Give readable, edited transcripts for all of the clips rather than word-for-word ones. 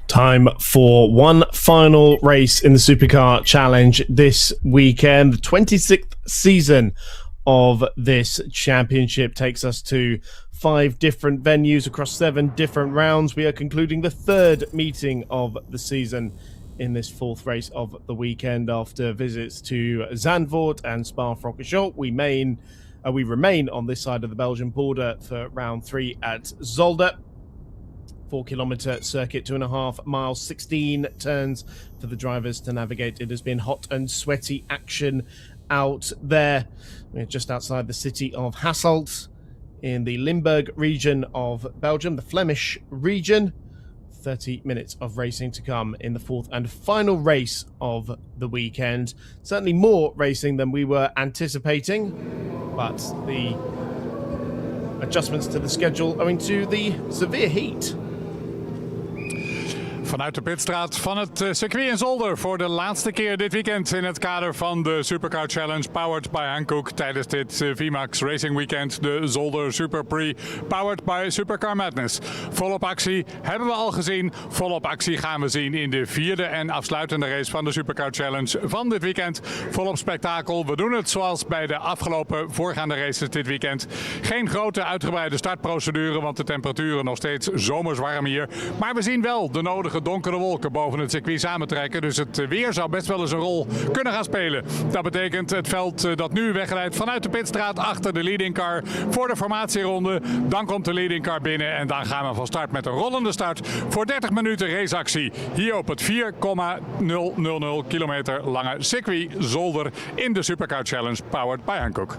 Time for one final race in the Supercar Challenge this weekend. The 26th season of this championship takes us to 5 different venues across 7 different rounds. We are concluding the 3rd meeting of the season in this 4th race of the weekend. After visits to Zandvoort and Spa-Francorchamps, we remain on this side of the Belgian border for round 3 at Zolder. 4-kilometre circuit, 2.5 miles, 16 turns for the drivers to navigate. It has been hot and sweaty action out there. We're just outside the city of Hasselt in the Limburg region of Belgium, the Flemish region. 30 minutes of racing to come in the 4th and final race of the weekend. Certainly more racing than we were anticipating, but the adjustments to the schedule owing to the severe heat. Vanuit de pitstraat van het circuit in Zolder voor de laatste keer dit weekend in het kader van de Supercar Challenge powered by Hankook tijdens dit VMAX Racing Weekend, de Zolder Super Prix powered by Supercar Madness. Volop actie hebben we al gezien, volop actie gaan we zien in de 4e en afsluitende race van de Supercar Challenge van dit weekend. Volop spektakel, we doen het zoals bij de afgelopen voorgaande races dit weekend. Geen grote uitgebreide startprocedure, want de temperaturen nog steeds zomers warm hier. Maar we zien wel de nodige donkere wolken boven het circuit samentrekken. Dus het weer zou best wel eens een rol kunnen gaan spelen. Dat betekent het veld dat nu wegrijdt vanuit de pitstraat achter de leading car voor de formatieronde. Dan komt de leading car binnen en dan gaan we van start met een rollende start voor 30 minuten raceactie. Hier op het 4,000 kilometer lange circuit Zolder in de Supercar Challenge powered by Hankook.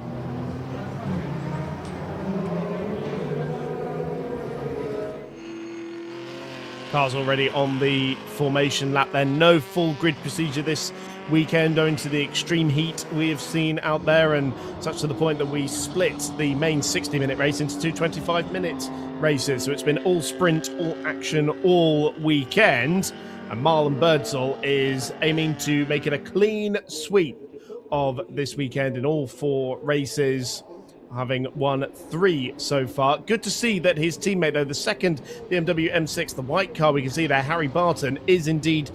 Cars already on the formation lap there. No full grid procedure this weekend owing to the extreme heat we have seen out there, and such to the point that we split the main 60-minute race into 2 25-minute races. So it's been all sprint, all action, all weekend. And Marlon Birdsall is aiming to make it a clean sweep of this weekend in all 4 races, having won 3 so far. Good to see that his teammate, though, the second BMW M6, the white car we can see there, Harry Barton, is indeed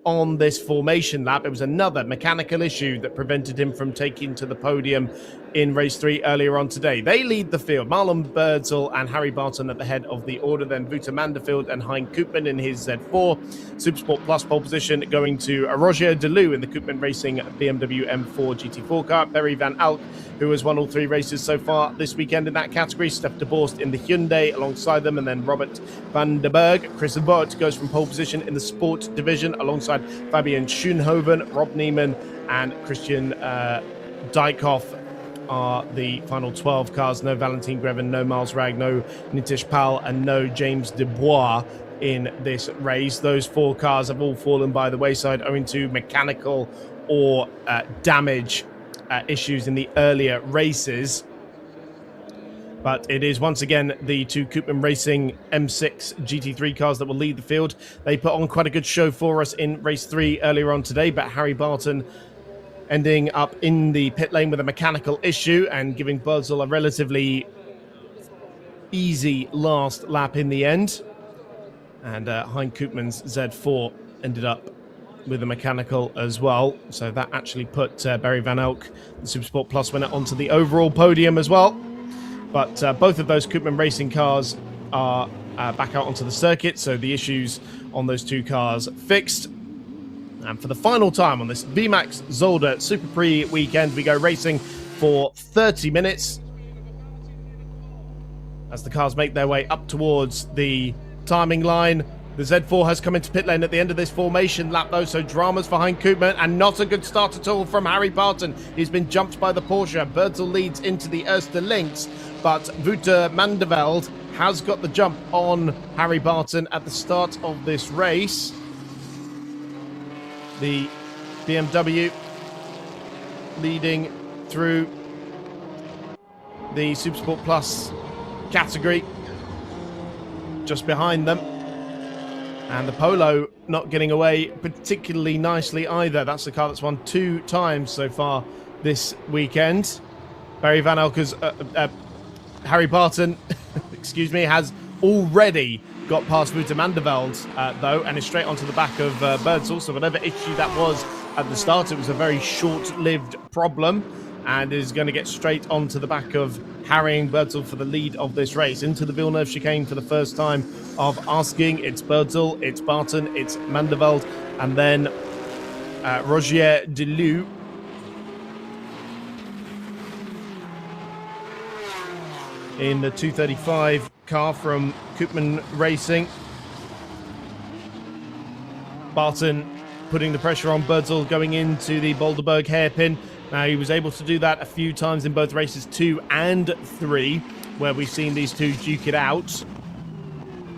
on this formation lap. It was another mechanical issue that prevented him from taking to the podium in race 3 earlier on today. They lead the field. Marlon Birdsall and Harry Barton at the head of the order, then Wouter Manderfield and Hein Koopman in his Z4. Supersport Plus pole position going to Roger Deleu in the Koopman Racing BMW M4 GT4 car. Barry Van Alk, who has won all 3 races so far this weekend in that category. Stef de Borst in the Hyundai alongside them, and then Robert van der Berg. Chris Abbott goes from pole position in the sport division alongside Fabian Schoenhoven. Rob Neiman and Christian Dijkhoff are the final 12 cars. No Valentin Greven, no Miles Ragg, no Nitish Pal, and no James Dubois in this race. Those 4 cars have all fallen by the wayside owing to mechanical or damage issues in the earlier races. But it is once again the 2 Koopman Racing M6 GT3 cars that will lead the field. They put on quite a good show for us in race 3 earlier on today, but Harry Barton ending up in the pit lane with a mechanical issue and giving Birdsall a relatively easy last lap in the end. And Hein Koopman's Z4 ended up with a mechanical as well. So that actually put Barry Van Elk, the Supersport Plus winner, onto the overall podium as well. But both of those Koopman Racing cars are back out onto the circuit, so the issues on those 2 cars fixed. And for the final time on this VMAX Zolder Super Prix weekend, we go racing for 30 minutes as the cars make their way up towards the timing line. The Z4 has come into pit lane at the end of this formation lap, though, so dramas for Hein Koopman, and not a good start at all from Harry Barton. He's been jumped by the Porsche. Birdsall leads into the Erste Links, but Wouter Manderveld has got the jump on Harry Barton at the start of this race. The BMW leading through the Supersport Plus category, just behind them. And the Polo not getting away particularly nicely either. That's the car that's won 2 times so far this weekend. Barry Van Elker's Harry Barton, excuse me, has already got past Wouter Mandeveld, though, and is straight onto the back of Birdsall. So whatever issue that was at the start, it was a very short-lived problem, and is going to get straight onto the back of harrying Birdsall for the lead of this race. Into the Villeneuve chicane for the first time of asking. It's Birdsall, it's Barton, it's Mandeveld, and then Rogier Deleu. In the 235 car from Koopman Racing. Barton putting the pressure on Birdsall going into the Boulderberg hairpin. Now, he was able to do that a few times in both races 2 and 3, where we've seen these two duke it out.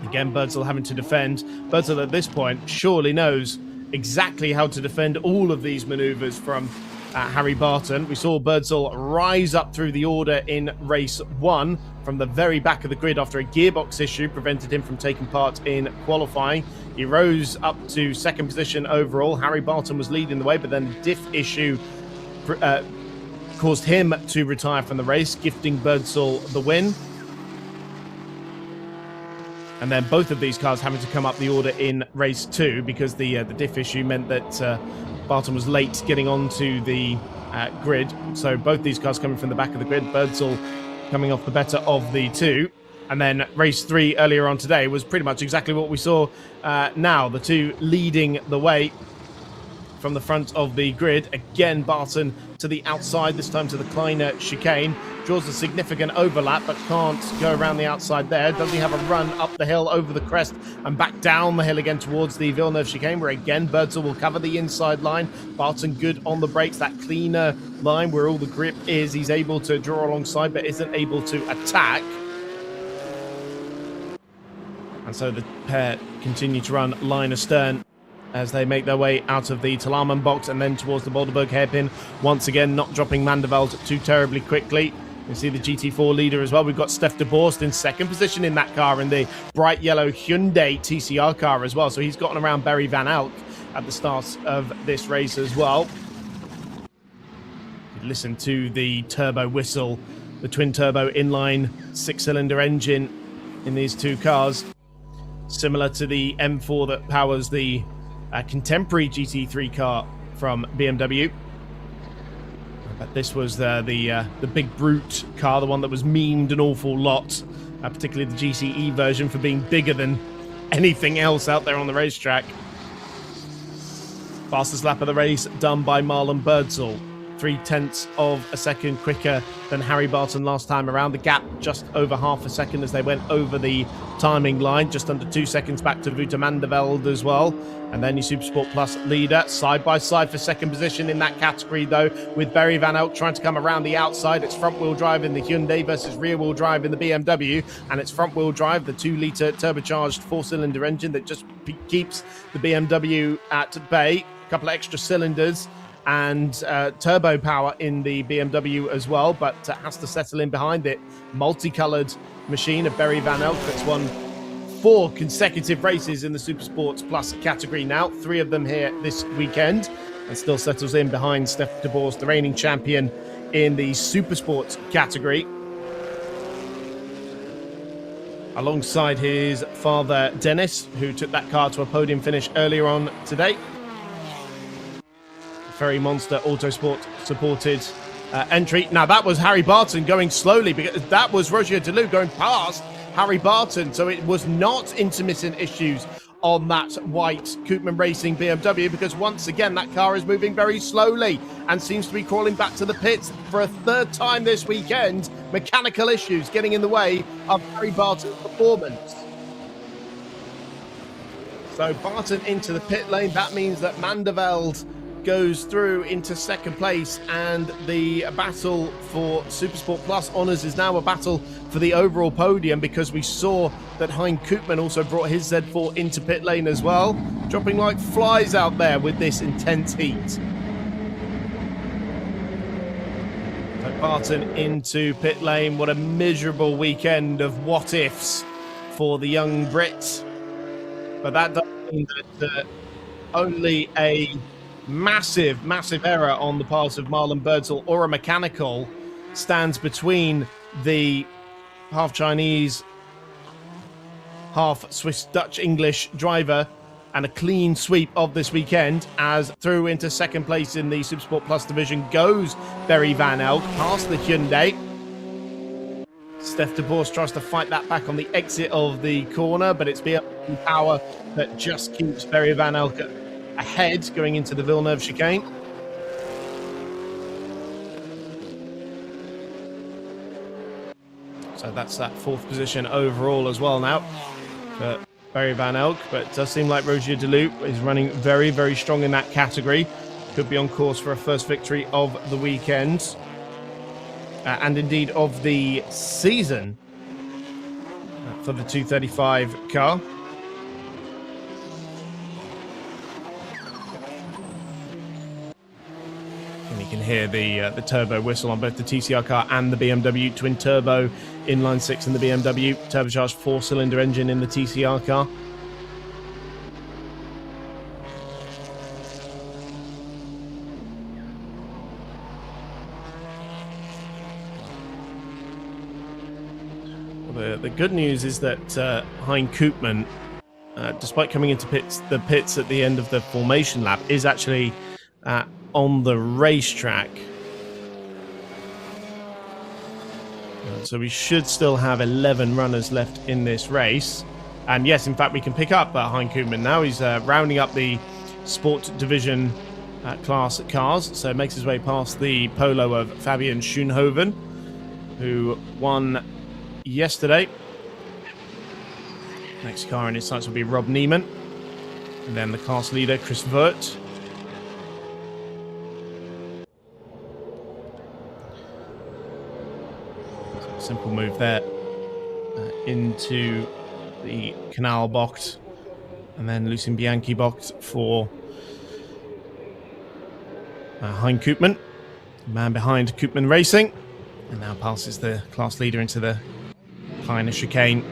Again, Birdsall having to defend. Birdsall at this point surely knows exactly how to defend all of these maneuvers from Harry Barton. We saw Birdsall rise up through the order in race 1 from the very back of the grid after a gearbox issue prevented him from taking part in qualifying. He rose up to second position overall. Harry Barton was leading the way, but then a diff issue caused him to retire from the race, gifting Birdsall the win. And then both of these cars having to come up the order in race 2 because the diff issue meant that Barton was late getting onto the grid. So both these cars coming from the back of the grid, Birdsall coming off the better of the two. And then race 3 earlier on today was pretty much exactly what we saw now. The two leading the way from the front of the grid. Again, Barton to the outside, this time to the Kleiner chicane. Draws a significant overlap, but can't go around the outside there. Does he have a run up the hill, over the crest, and back down the hill again towards the Villeneuve chicane, where again, Birdsall will cover the inside line. Barton good on the brakes, that cleaner line where all the grip is. He's able to draw alongside, but isn't able to attack. And so the pair continue to run line astern as they make their way out of the Talaman box and then towards the Boulderberg hairpin. Once again, not dropping Mandeveld too terribly quickly. You can see the GT4 leader as well. We've got Stef de Borst in second position in that car, in the bright yellow Hyundai TCR car as well. So he's gotten around Barry Van Elk at the start of this race as well. Listen to the turbo whistle, the twin turbo inline 6-cylinder engine in these two cars. Similar to the M4 that powers the contemporary GT3 car from BMW. But this was the big brute car, the one that was memed an awful lot, particularly the GCE version for being bigger than anything else out there on the racetrack. Fastest lap of the race done by Marlon Birdsall. 0.3 of a second quicker than Harry Barton last time around. The gap just over half a second as they went over the timing line, just under 2 seconds back to Wouter Mandeveld as well. And then your Supersport Plus leader side by side for second position in that category, though, with Barry Van Elk trying to come around the outside. It's front wheel drive in the Hyundai versus rear wheel drive in the BMW, and it's front wheel drive, the 2-litre turbocharged 4-cylinder engine that just keeps the BMW at bay. A couple of extra cylinders and turbo power in the BMW as well, but has to settle in behind it. Multicolored machine of Barry Van Elk that's won 4 consecutive races in the Supersports Plus category now, 3 of them here this weekend, and still settles in behind Stef de Borst, the reigning champion in the Supersports category, alongside his father Dennis, who took that car to a podium finish earlier on today. Ferry Monster Autosport supported entry. Now that was Harry Barton going slowly, because that was Rogier Deleu going past Harry Barton. So it was not intermittent issues on that white Koopman Racing BMW, because once again that car is moving very slowly and seems to be crawling back to the pits for a third time this weekend. Mechanical issues getting in the way of Harry Barton's performance. So Barton into the pit lane. That means that Mandeveld goes through into second place, and the battle for Supersport Plus honours is now a battle for the overall podium, because we saw that Hein Koopman also brought his Z4 into pit lane as well, dropping like flies out there with this intense heat. So Barton into pit lane. What a miserable weekend of what ifs for the young Brit, but that doesn't mean that only a massive error on the part of Marlon Birdsall or a mechanical stands between the half Chinese half Swiss Dutch English driver, and a clean sweep of this weekend, as through into second place in the Supersport Plus division goes Barry Van Elk past the Hyundai. Steph de Boers tries to fight that back on the exit of the corner, but it's BMW power that just keeps Barry Van Elk ahead going into the Villeneuve chicane. So that's that fourth position overall as well now for Barry Van Elk, but it does seem like Rogier Deloop is running very, very strong in that category. Could be on course for a first victory of the weekend, and indeed of the season for the 235 car. And you can hear the turbo whistle on both the TCR car and the BMW twin turbo inline six in the BMW, turbocharged 4-cylinder engine in the TCR car. Well, the good news is that Hankook, despite coming into the pits at the end of the formation lap, is actually on the racetrack. So we should still have 11 runners left in this race. And yes, in fact, we can pick up Hankook now. He's rounding up the sport division class cars. So makes his way past the Polo of Fabian Schoenhoven, who won yesterday. Next car in his sights will be Rob Neiman. And then the class leader, Chris Vert. Simple move there into the Canal box, and then Lucien Bianchi box for Hankook, the man behind Koopman Racing, and now passes the class leader into the Kleine chicane.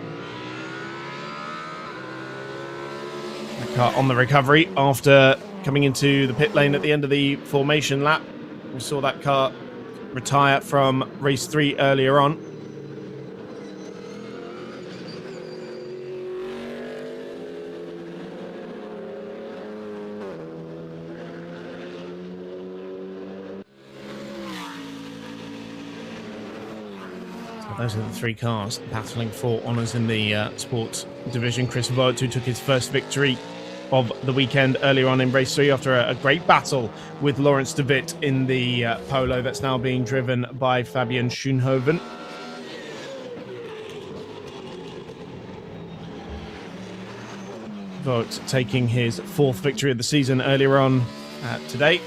The car on the recovery after coming into the pit lane at the end of the formation lap. We saw that car retire from race 3 earlier on. Those are the three cars battling for honours in the sports division. Chris Vert, who took his first victory of the weekend earlier on in race 3 after a great battle with Lawrence de Witt in the Polo that's now being driven by Fabian Schoenhoven. Vert taking his fourth victory of the season earlier on today.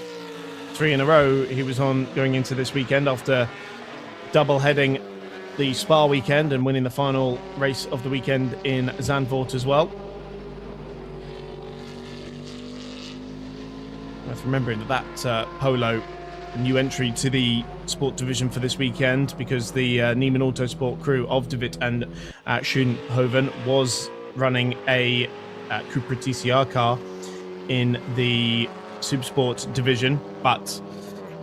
3 in a row he was on going into this weekend after double-heading the Spa weekend and winning the final race of the weekend in Zandvoort as well. Worth remembering that Polo, new entry to the sport division for this weekend, because the Neiman Autosport crew of de Witt and Schoenhoven was running a Cupra TCR car in the Supersport division, but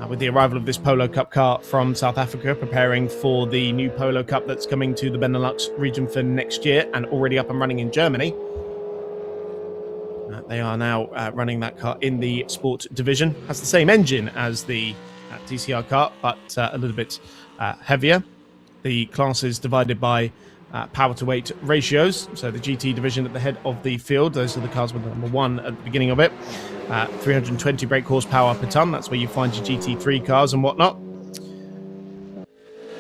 with the arrival of this Polo Cup car from South Africa, preparing for the new Polo Cup that's coming to the Benelux region for next year and already up and running in Germany. They are now running that car in the sport division. Has the same engine as the TCR car, but a little bit heavier. The class is divided by power to weight ratios. So the GT division at the head of the field, those are the cars with number 1 at the beginning of it. 320 brake horsepower per ton, that's where you find your GT3 cars and whatnot.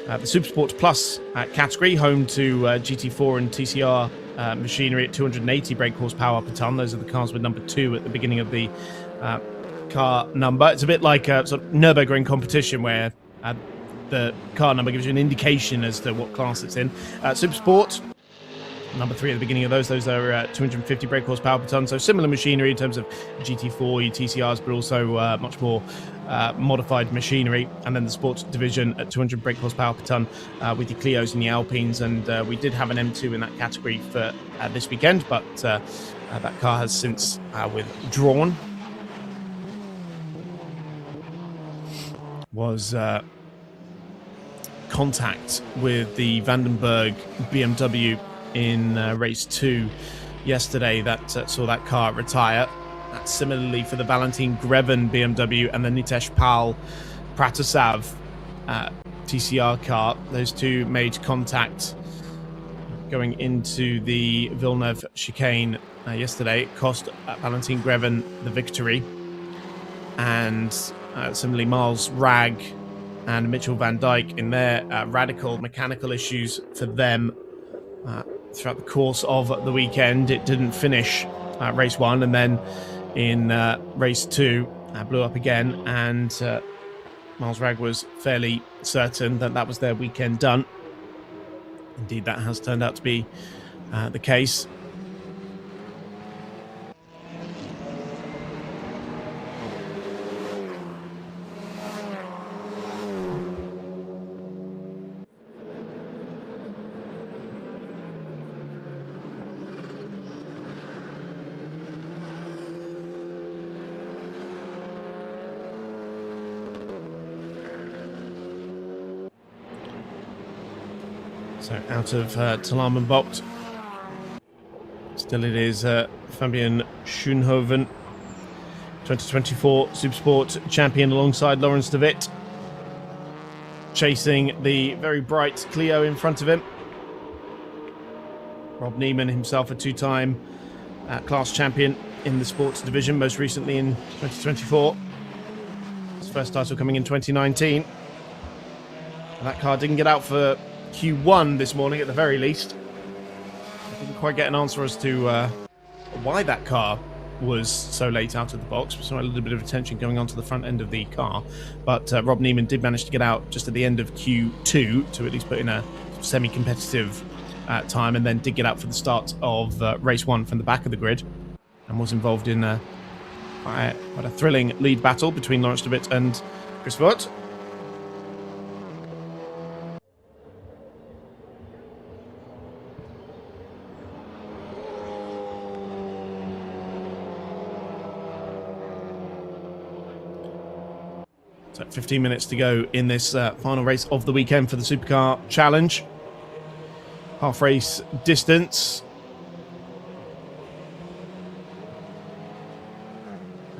The Supersport Plus category, home to GT4 and TCR machinery at 280 brake horsepower per ton. Those are the cars with number 2 at the beginning of the car number. It's a bit like a sort of Nürburgring competition where the car number gives you an indication as to what class it's in. Supersport, number 3 at the beginning of those are 250 brake horsepower per ton, so similar machinery in terms of GT4, your TCRs, but also much more modified machinery. And then the sports division at 200 brake horsepower per ton with your Clios and your Alpines. And we did have an M2 in that category for this weekend, but that car has since withdrawn. Was contact with the Vandenberg BMW in race 2 yesterday that saw that car retire. That's similarly for the Valentin Greven BMW and the Nitesh Pal Pratasav TCR car. Those two made contact going into the Villeneuve chicane yesterday. It cost Valentin Greven the victory. And similarly, Miles Ragg and Mitchell van Dijk in their radical mechanical issues for them throughout the course of the weekend. It didn't finish race 1, and then in race 2 blew up again, and Miles Ragg was fairly certain that that was their weekend done. Indeed, that has turned out to be the case. So out of Talarman Bocht. Still it is Fabian Schoenhoven, 2024 Supersport champion alongside Laurens de Wit, chasing the very bright Clio in front of him. Rob Neiman, himself a two-time class champion in the sports division, most recently in 2024. His first title coming in 2019. That car didn't get out for Q1 this morning at the very least. I didn't quite get an answer as to why that car was so late out of the box. We saw a little bit of attention going on to the front end of the car, but Rob Neiman did manage to get out just at the end of Q2 to at least put in a semi-competitive time, and then did get out for the start of race 1 from the back of the grid, and was involved in quite a thrilling lead battle between Laurens de Wit and Chris Vogt. So 15 minutes to go in this final race of the weekend for the Supercar Challenge. Half race distance.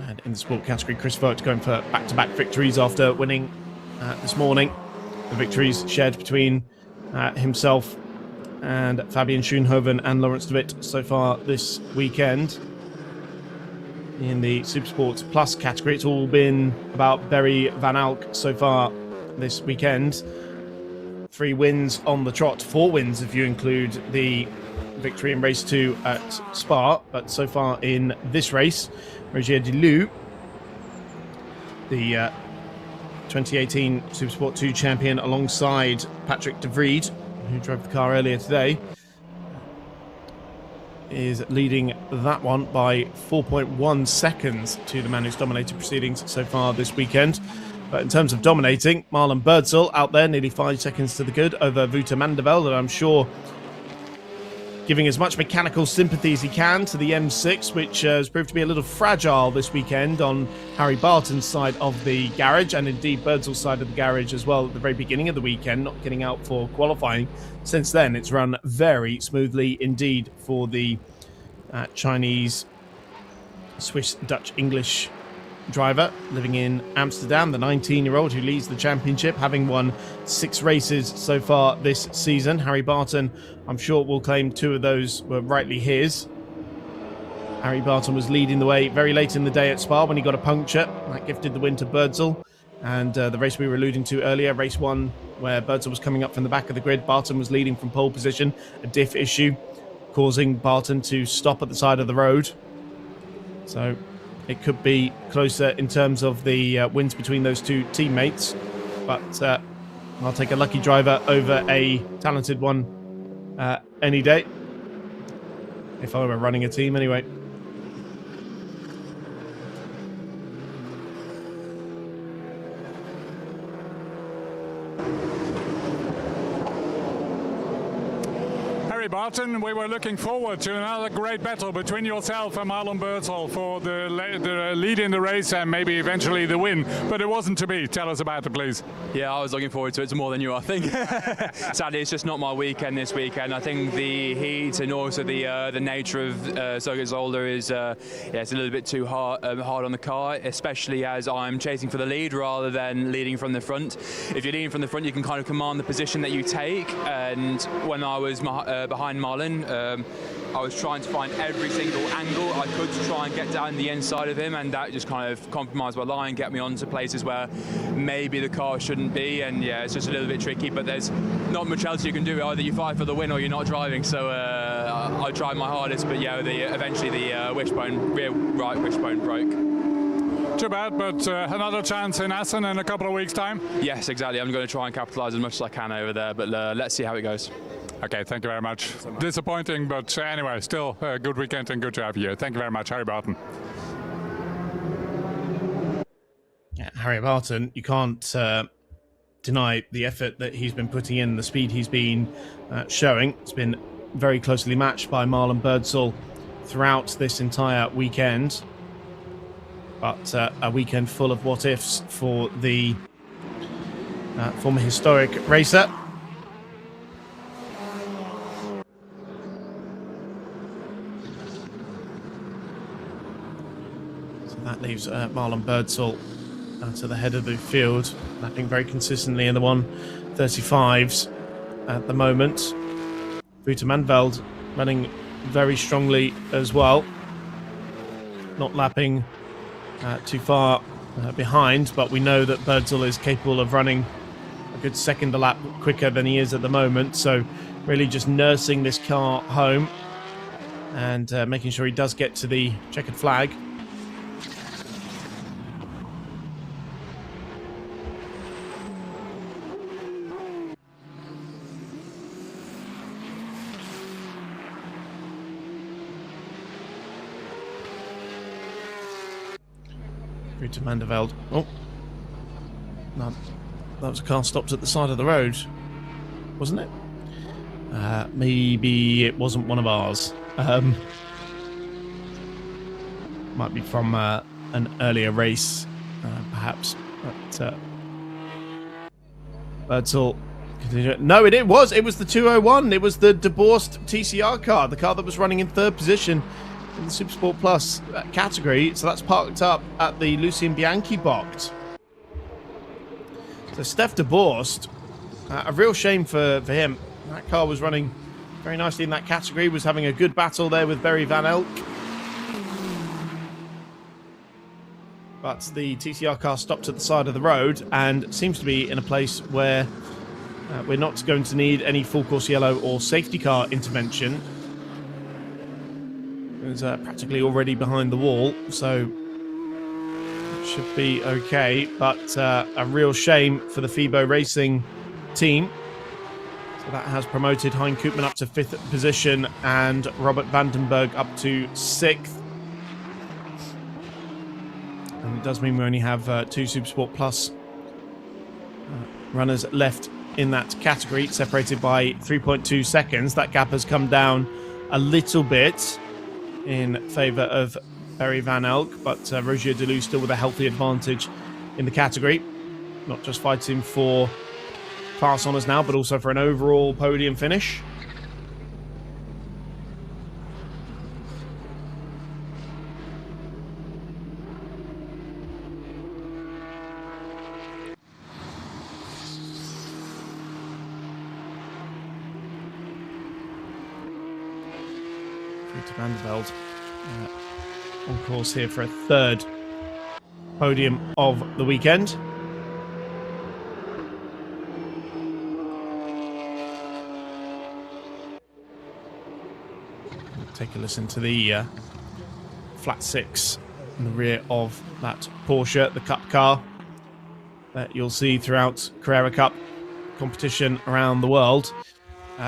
And in the sport category, Chris Vogt going for back-to-back victories after winning this morning. The victories shared between himself and Fabian Schoenhoven and Laurens de Wit so far this weekend. In the Supersport Plus category, it's all been about Barry Van Alk so far this weekend. 3 wins on the trot, 4 wins if you include the victory in race 2 at Spa. But so far in this race, Roger Delou, the 2018 Supersport 2 champion, alongside Patrick de Vried, who drove the car earlier today, is leading that one by 4.1 seconds to the man who's dominated proceedings so far this weekend. But in terms of dominating, Marlon Birdsall out there, nearly 5 seconds to the good over Wouter Mandeveld, and I'm sure giving as much mechanical sympathy as he can to the M6, which has proved to be a little fragile this weekend on Harry Barton's side of the garage, and indeed Birdsall's side of the garage as well at the very beginning of the weekend, not getting out for qualifying. Since then, it's run very smoothly indeed for the Chinese, Swiss, Dutch, English driver living in Amsterdam, the 19-year-old who leads the championship, having won 6 races so far this season. Harry Barton, I'm sure, will claim 2 of those were rightly his. Harry Barton was leading the way very late in the day at Spa when he got a puncture. That gifted the win to Birdsall. And the race we were alluding to earlier, race 1, where Birdsall was coming up from the back of the grid, Barton was leading from pole position, a diff issue causing Barton to stop at the side of the road. So it could be closer in terms of the wins between those 2 teammates. But I'll take a lucky driver over a talented one any day, if I were running a team anyway. Barton, we were looking forward to another great battle between yourself and Marlon Birdsall for the lead in the race and maybe eventually the win, but it wasn't to be. Tell us about it, please. Yeah, I was looking forward to it more than you, I think. Sadly, it's just not my weekend this weekend. I think the heat and also the nature of Zolder is it's a little bit too hard on the car, especially as I'm chasing for the lead rather than leading from the front. If you're leading from the front, you can kind of command the position that you take, and when I was behind Marlon, I was trying to find every single angle I could to try and get down the inside of him, and that just kind of compromised my line, get me onto places where maybe the car shouldn't be, and yeah, it's just a little bit tricky, but there's not much else you can do. Either you fight for the win or you're not driving, so I tried my hardest, but yeah, eventually the rear right wishbone broke. Too bad, but another chance in Assen in a couple of weeks' time? Yes, exactly. I'm going to try and capitalise as much as I can over there, but let's see how it goes. Okay, thank you very much. Disappointing, but anyway, still a good weekend and good to have you here. Thank you very much, Harry Barton. Yeah, Harry Barton, you can't deny the effort that he's been putting in, the speed he's been showing. It's been very closely matched by Marlon Birdsall throughout this entire weekend. But a weekend full of what-ifs for the former historic racer. So that leaves Marlon Birdsall to the head of the field, lapping very consistently in the 135s at the moment. Wouter Manveld running very strongly as well. Not lapping too far behind, but we know that Birdsall is capable of running a good second a lap quicker than he is at the moment, so really just nursing this car home and making sure he does get to the checkered flag. To Mandeveld. Oh, no, that was a car stopped at the side of the road, wasn't it? Maybe it wasn't one of ours. Might be from an earlier race, perhaps. But Birdsall. No, it was. It was the 201. It was the DeBorst TCR car, the car that was running in third position in the Supersport Plus category, so that's parked up at the Lucien Bianchi box. So Steph DeBorst, a real shame for him. That car was running very nicely in that category, was having a good battle there with Barry Van Elk. But the TCR car stopped at the side of the road and seems to be in a place where we're not going to need any full course yellow or safety car intervention. Is practically already behind the wall, so it should be okay, but a real shame for the FIBO Racing team. So that has promoted Hein Koopman up to 5th position and Robert Vandenberg up to 6th. And it does mean we only have 2 Supersport Plus runners left in that category, separated by 3.2 seconds. That gap has come down a little bit in favour of Barry Van Elk, but Rogier Deleuze still with a healthy advantage in the category. Not just fighting for class honours now, but also for an overall podium finish. To Vanderveld on course here for a 3rd podium of the weekend. Take a listen to the flat 6 in the rear of that Porsche, the Cup car that you'll see throughout Carrera Cup competition around the world.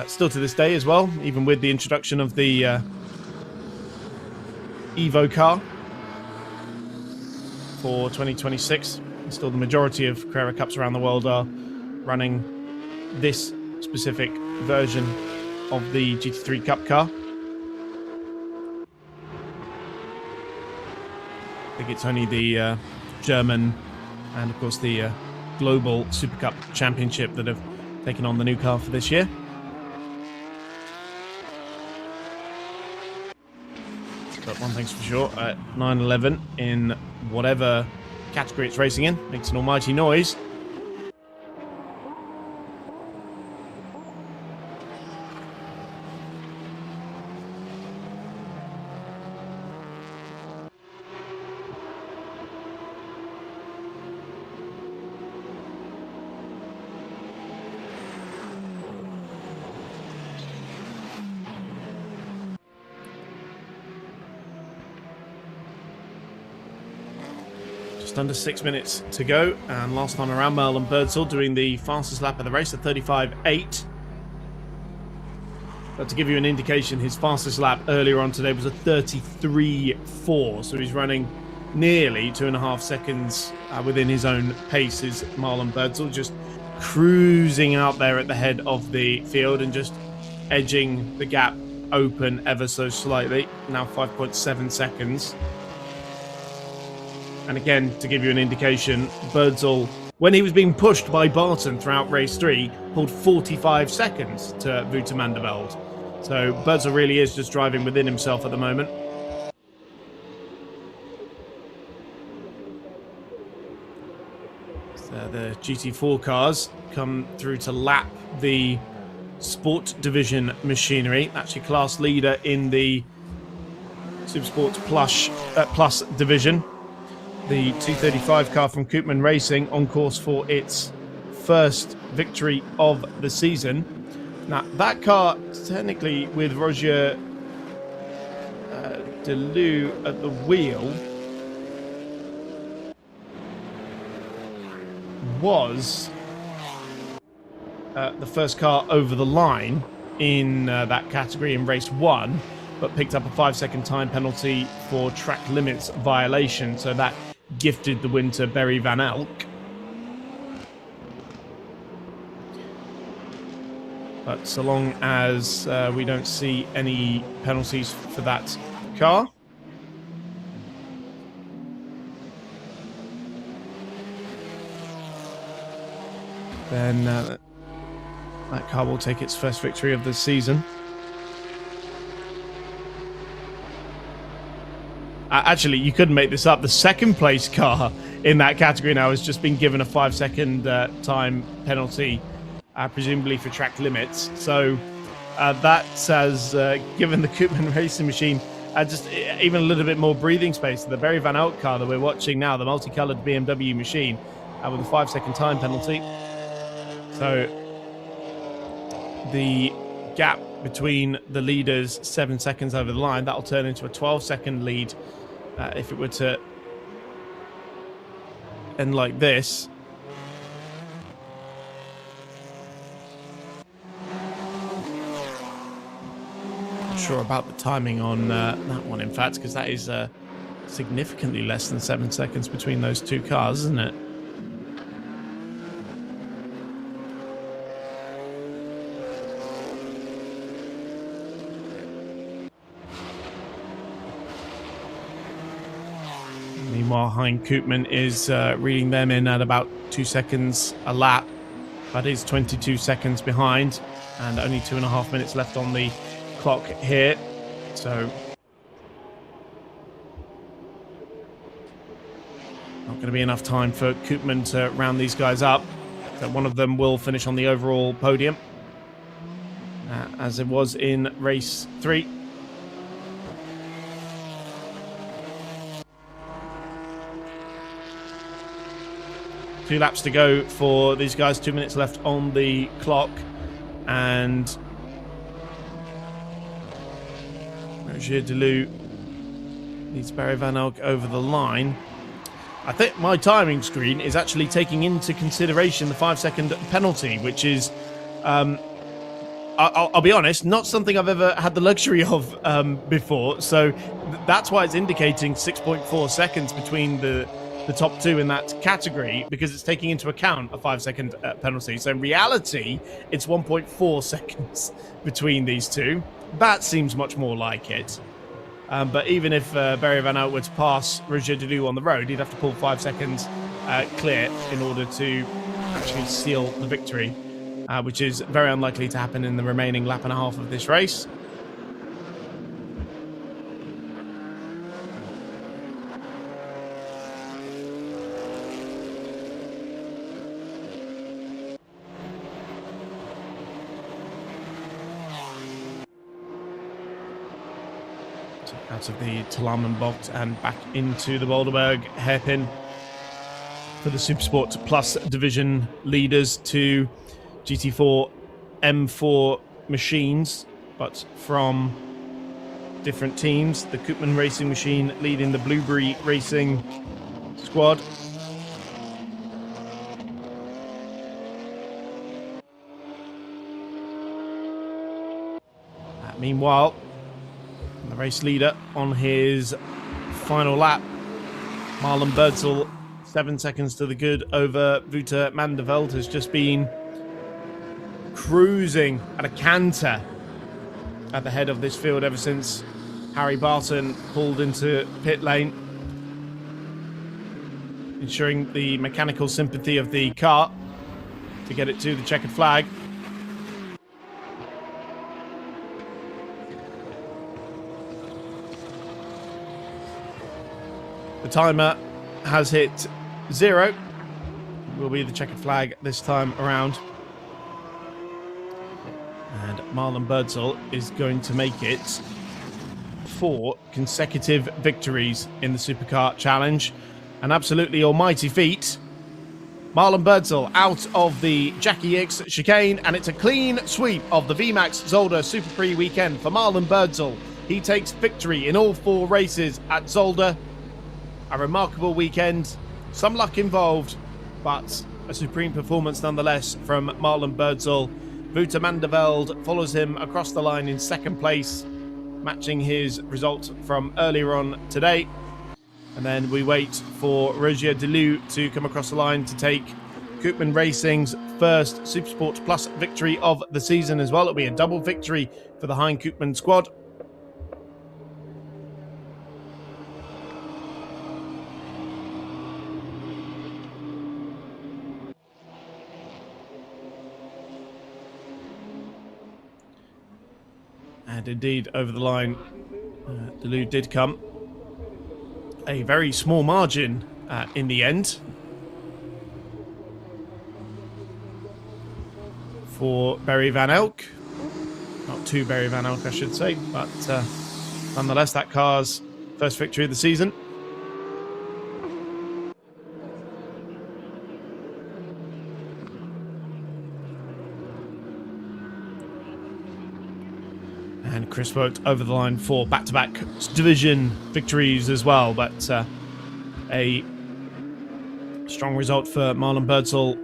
Still to this day as well, even with the introduction of the Evo car for 2026. Still the majority of Carrera Cups around the world are running this specific version of the GT3 Cup car. I think it's only the German and, of course, the Global Super Cup Championship that have taken on the new car for this year. But one thing's for sure, 911 in whatever category it's racing in makes an almighty noise. Just under 6 minutes to go, and last time around, Merlin Birdsall doing the fastest lap of the race, a 35.8. But to give you an indication, his fastest lap earlier on today was a 33.4, so he's running nearly 2.5 seconds within his own pace. Is Marlon Birdsall just cruising out there at the head of the field and just edging the gap open ever so slightly. Now 5.7 seconds. And again, to give you an indication, Birdsall, when he was being pushed by Barton throughout race 3, pulled 45 seconds to Wouter van der Velde. So Birdsall really is just driving within himself at the moment. So the GT4 cars come through to lap the Sport Division machinery. Actually class leader in the Supersport Plus division. The 235 car from Koopman Racing on course for its first victory of the season. Now, that car, technically with Roger Deleu at the wheel, was the first car over the line in that category in race 1, but picked up a 5-second time penalty for track limits violation. So that gifted the win to Barry Van Elk. But so long as we don't see any penalties for that car, then that car will take its first victory of the season. Actually, you couldn't make this up. The second place car in that category now has just been given a 5-second time penalty, presumably for track limits. So that has given the Koopman Racing machine just even a little bit more breathing space. The Barry Van Elk car that we're watching now, the multicolored BMW machine, with a 5-second time penalty. So the gap between the leaders, 7 seconds over the line, that'll turn into a 12-second lead if it were to end like this. Not sure about the timing on that one, in fact, because that is significantly less than 7 seconds between those two cars, isn't it? Meanwhile, Hein Koopman is reading them in at about 2 seconds a lap. That is 22 seconds behind, and only 2.5 minutes left on the clock here. So not going to be enough time for Koopman to round these guys up. So one of them will finish on the overall podium, as it was in race 3. Two laps to go for these guys. 2 minutes left on the clock, and Roger Deleu leads Barry Van Elk over the line. I think my timing screen is actually taking into consideration the 5-second penalty, which is, I'll be honest, not something I've ever had the luxury of before. So that's why it's indicating 6.4 seconds between the the top two in that category because it's taking into account a 5-second penalty. So in reality, it's 1.4 seconds between these two. That seems much more like it. But even if Barry Van Out were to pass Roger Delou on the road, he'd have to pull 5 seconds clear in order to actually seal the victory, which is very unlikely to happen in the remaining lap and a half of this race. Out of the Talaman box and back into the Boulderberg hairpin for the Supersport Plus division leaders to GT4 M4 machines, but from different teams. The Koopman Racing machine leading the Blueberry Racing squad. Meanwhile, the race leader on his final lap, Marlon Birdsell, 7 seconds to the good over Wouter Mandeveld, has just been cruising at a canter at the head of this field ever since Harry Barton pulled into pit lane, ensuring the mechanical sympathy of the car to get it to the checkered flag. The timer has hit 0. Will be the checkered flag this time around. And Marlon Birdsell is going to make it 4 consecutive victories in the Supercar Challenge. An absolutely almighty feat. Marlon Birdsell out of the Jackie X chicane, and it's a clean sweep of the VMAX Zolder Super Prix weekend for Marlon Birdsell. He takes victory in all 4 races at Zolder. A remarkable weekend, some luck involved, but a supreme performance nonetheless from Marlon Birdsell. Wouter Mandeveld follows him across the line in 2nd place, matching his result from earlier on today. And then we wait for Roger Delou to come across the line to take Koopman Racing's first Supersport Plus victory of the season as well. It'll be a double victory for the Hein Koopman squad. And indeed, over the line, Delou did come. A very small margin in the end for Barry Van Elk. Not to Barry Van Elk, I should say, but nonetheless, that car's first victory of the season. And Chris worked over the line for back-to-back division victories as well, but a strong result for Marlon Birdsell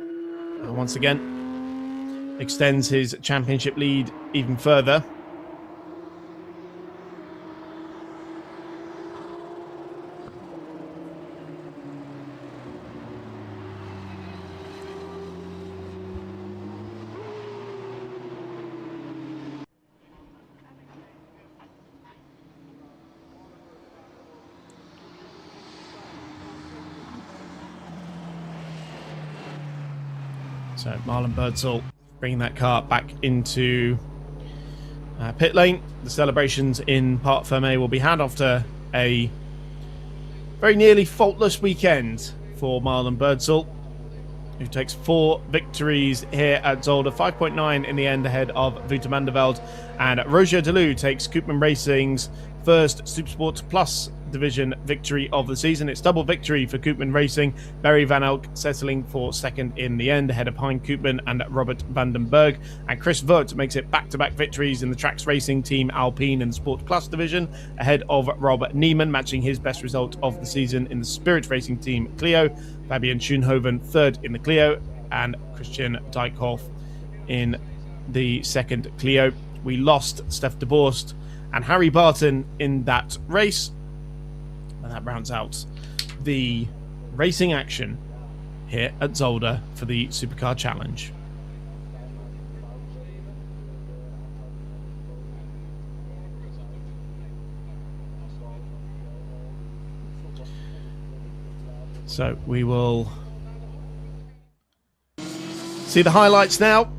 once again extends his championship lead even further. So Marlon Birdsell bringing that car back into pit lane. The celebrations in Parc Fermé will be had after a very nearly faultless weekend for Marlon Birdsell, who takes 4 victories here at Zolder, 5.9 in the end ahead of Wouter Mandeveld. And Roger Delou takes Koopman Racing's first Supersport Plus division victory of the season. It's double victory for Koopman Racing. Barry Van Elk settling for 2nd in the end ahead of Hein Koopman and Robert Vandenberg. And Chris Vogt makes it back-to-back victories in the Trax Racing Team Alpine and Sport Plus division ahead of Rob Neiman, matching his best result of the season in the Spirit Racing Team Clio. Fabian Schoenhoven 3rd in the Clio and Christian Dijkhoff in the 2nd Clio. We lost Steph de Borst and Harry Barton in that race. And that rounds out the racing action here at Zolder for the Supercar Challenge. So we will see the highlights now.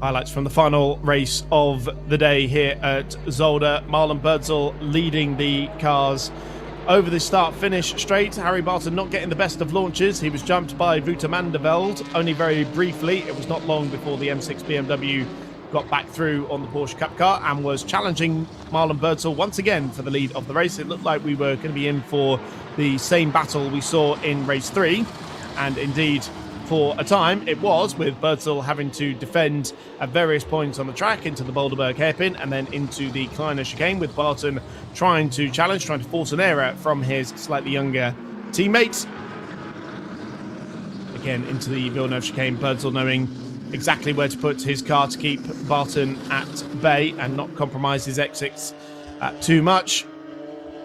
Highlights from the final race of the day here at Zolder. Marlon Birdsall leading the cars over the start-finish straight. Harry Barton not getting the best of launches. He was jumped by Wouter van der Velde only very briefly. It was not long before the M6 BMW got back through on the Porsche Cup car and was challenging Marlon Birdsall once again for the lead of the race. It looked like we were going to be in for the same battle we saw in race 3, and indeed for a time it was, with Birdsall having to defend at various points on the track into the Boulderberg hairpin and then into the Kleiner chicane, with Barton trying to force an error from his slightly younger teammate. Again into the Villeneuve chicane, Birdsall knowing exactly where to put his car to keep Barton at bay and not compromise his exits too much.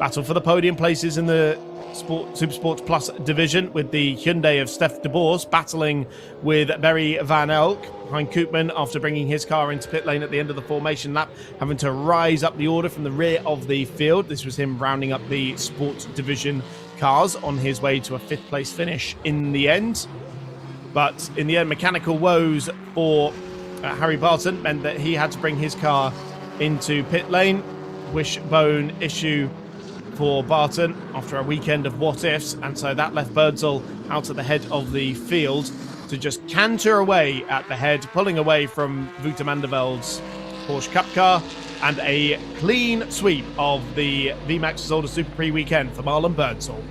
Battle for the podium places in the Supersport Plus division, with the Hyundai of Stef de Boers battling with Barry Van Elk. Hankook, after bringing his car into pit lane at the end of the formation lap, having to rise up the order from the rear of the field. This was him rounding up the Sport Division cars on his way to a 5th place finish in the end. But in the end, mechanical woes for Harry Barton meant that he had to bring his car into pit lane. Wishbone issue for Barton after a weekend of what-ifs, and so that left Birdsall out at the head of the field to just canter away at the head, pulling away from Wouter van der Velde's Porsche Cup car, and a clean sweep of the VMAX Zolder Super Prix weekend for Marlon Birdsall.